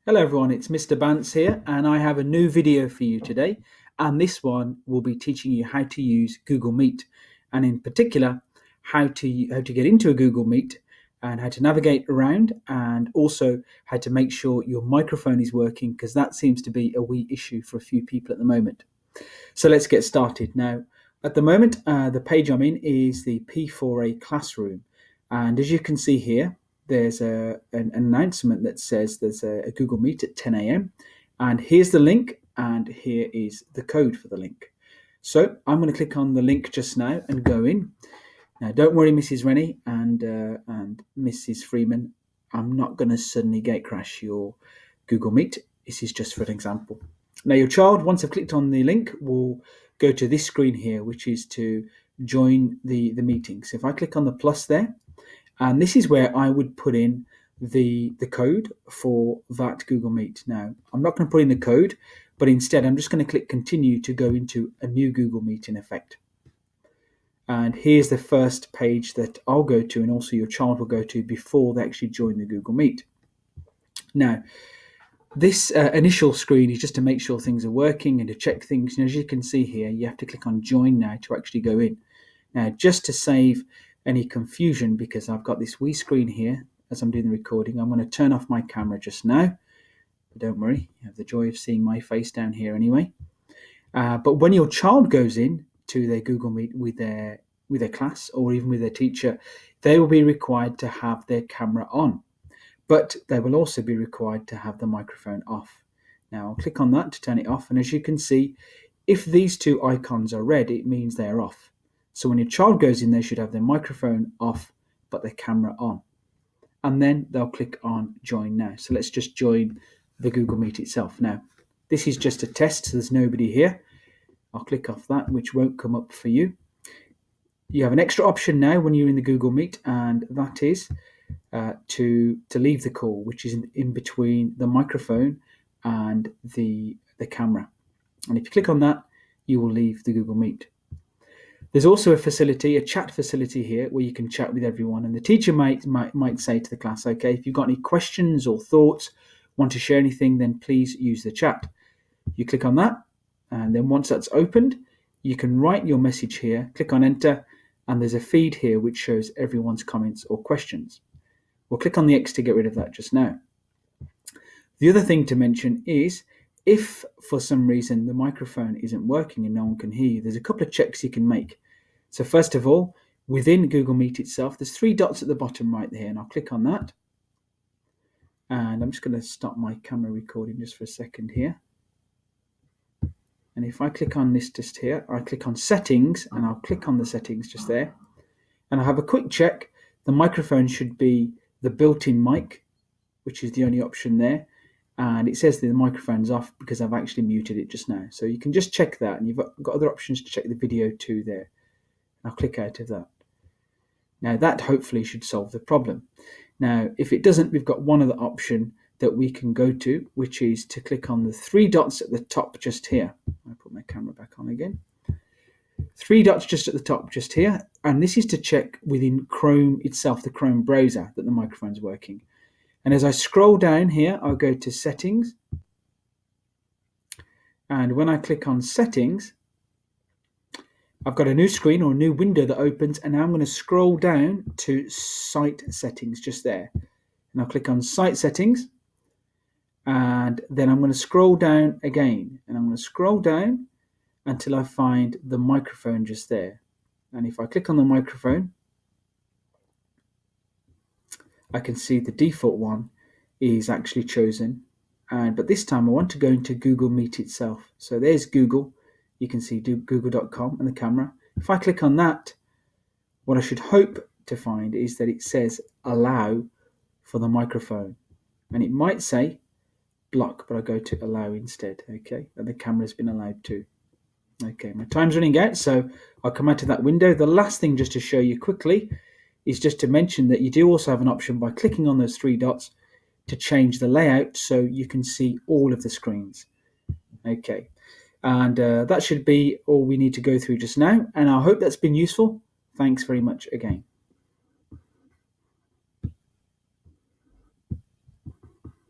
Hello everyone, it's Mr. Bance here and I have a new video for you today, and this one will be teaching you how to use Google Meet, and in particular how to get into a Google Meet and how to navigate around, and also how to make sure your microphone is working, because that seems to be a wee issue for a few people at the moment. So let's get started. Now at the moment the page I'm in is the P4A classroom, and as you can see here there's an announcement that says there's a Google Meet at 10 a.m. and here's the link and here is the code for the link. So I'm going to click on the link just now and go in. Now don't worry, Mrs. Rennie and Mrs. Freeman, I'm not going to suddenly gate crash your Google Meet. This is just for an example. Now your child, once I've clicked on the link, will go to this screen here, which is to join the meeting. So if I click on the plus there, and this is where I would put in the code for that Google Meet. Now, I'm not going to put in the code, but instead I'm just going to click continue to go into a new Google Meet in effect. And here's the first page that I'll go to, and also your child will go to before they actually join the Google Meet. Now, this initial screen is just to make sure things are working and to check things. And as you can see here, you have to click on join now to actually go in. Now, just to save any confusion, because I've got this wee screen here as I'm doing the recording, I'm going to turn off my camera just now. But don't worry, you have the joy of seeing my face down here anyway. But when your child goes in to their Google Meet with their class or even with their teacher, they will be required to have their camera on, but they will also be required to have the microphone off. Now I'll click on that to turn it off, and as you can see, if these two icons are red, it means they're off. So when your child goes in, they should have their microphone off, but their camera on. And then they'll click on join now. So let's just join the Google Meet itself. Now, this is just a test, so there's nobody here. I'll click off that, which won't come up for you. You have an extra option now when you're in the Google Meet, and that is to leave the call, which is in between the microphone and the camera. And if you click on that, you will leave the Google Meet. There's also a chat facility here where you can chat with everyone, and the teacher might say to the class, okay, if you've got any questions or thoughts, want to share anything, then please use the chat. You click on that, and then once that's opened, you can write your message here, click on enter, and there's a feed here which shows everyone's comments or questions. We'll click on the X to get rid of that just now. The other thing to mention is, if for some reason the microphone isn't working and no one can hear you, there's a couple of checks you can make. So first of all, within Google Meet itself, there's three dots at the bottom right there, and I'll click on that. And I'm just going to stop my camera recording just for a second here. And if I click on this just here, I click on settings, and I'll click on the settings just there. And I'll have a quick check. The microphone should be the built-in mic, which is the only option there. And it says that the microphone's off because I've actually muted it just now. So you can just check that, and you've got other options to check the video too there. I'll click out of that. Now that hopefully should solve the problem. Now if it doesn't, we've got one other option that we can go to, which is to click on the three dots at the top just here. I'll put my camera back on again. Three dots just at the top just here, and this is to check within Chrome itself, the Chrome browser, that the microphone's working. And as I scroll down here, I'll go to settings, and when I click on settings, I've got a new screen or a new window that opens, and now I'm going to scroll down to site settings just there. And I'll click on site settings, and then I'm going to scroll down again, and I'm going to scroll down until I find the microphone just there. And if I click on the microphone, I can see the default one is actually chosen. But this time I want to go into Google Meet itself. So there's Google. You can see google.com and the camera. If I click on that, what I should hope to find is that it says allow for the microphone. And it might say block, but I go to allow instead. Okay, and the camera's been allowed too. Okay, my time's running out, so I'll come out of that window. The last thing just to show you quickly is just to mention that you do also have an option by clicking on those three dots to change the layout so you can see all of the screens. Okay. And that should be all we need to go through just now. And I hope that's been useful. Thanks very much again.